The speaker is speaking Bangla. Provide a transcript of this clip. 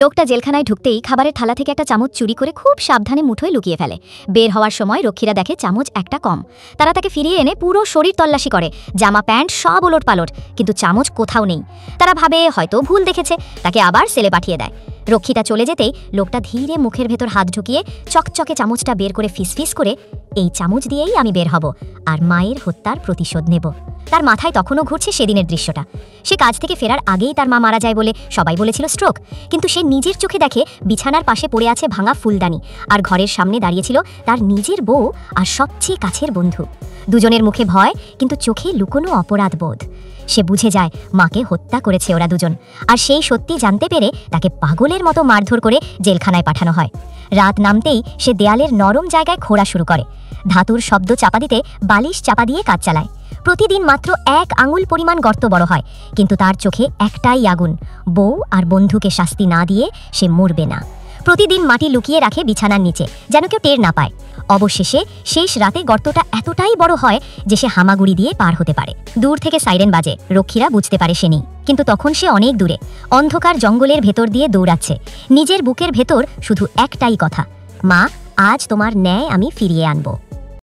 লোকটা জেলখানায় ঢুকতেই খাবারের থালা থেকে একটা চামচ চুরি করে খুব সাবধানে মুঠোয় লুকিয়ে ফেলে। বের হওয়ার সময় রক্ষীরা দেখে চামচ একটা কম। তারা তাকে ফিরিয়ে এনে পুরো শরীর তল্লাশি করে, জামা প্যান্ট সব ওলটপালট, কিন্তু চামচ কোথাও নেই। তারা ভাবে হয়তো ভুল দেখেছে, তাকে আবার সেলে পাঠিয়ে দেয়। রক্ষীটা চলে যেতেই লোকটা ধীরে মুখের ভেতর হাত ঢুকিয়ে চকচকে চামচটা বের করে ফিসফিস করে, এই চামচ দিয়েই আমি বের হব আর মায়ের হত্যার প্রতিশোধ নেব। তার মাথায় তখনও ঘুরছে সেদিনের দৃশ্যটা। সে কাজ থেকে ফেরার আগেই তার মা মারা যায় বলে সবাই বলেছিল স্ট্রোক, কিন্তু সে নিজের চোখে দেখে বিছানার পাশে পড়ে আছে ভাঙা ফুলদানি, আর ঘরের সামনে দাঁড়িয়েছিল তার নিজের বউ আর সবচেয়ে কাছের বন্ধু। দুজনের মুখে ভয়, কিন্তু চোখে লুকোনো অপরাধ বোধ। সে বুঝে যায় মাকে হত্যা করেছে ওরা দুজন, আর সেই সত্যি জানতে পেরে তাকে পাগলের মতো মারধর করে জেলখানায় পাঠানো হয়। রাত নামতেই সে দেয়ালের নরম জায়গায় খোঁড়া শুরু করে, ধাতুর শব্দ চাপা দিতে বালিশ চাপা দিয়ে কাজ চালায়। প্রতিদিন মাত্র 1 আঙুল পরিমাণ গর্ত বড় হয়, কিন্তু তার চোখে একটাই আগুন, বউ আর বন্ধুকে শাস্তি না দিয়ে সে মরবে না। প্রতিদিন মাটি লুকিয়ে রাখে বিছানার নিচে, যেন কেউ টের না পায়। অবশেষে শেষ রাতে গর্তটা এতটাই বড় হয় যে সে হামাগুড়ি দিয়ে পার হতে পারে। দূর থেকে সাইরেন বাজে, রক্ষীরা বুঝতে পারে সে নেই, কিন্তু তখন সে অনেক দূরে অন্ধকার জঙ্গলের ভেতর দিয়ে দৌড়াচ্ছে। নিজের বুকের ভেতর শুধু একটাই কথা, মা, আজ তোমার ন্যায় আমি ফিরিয়ে আনবো।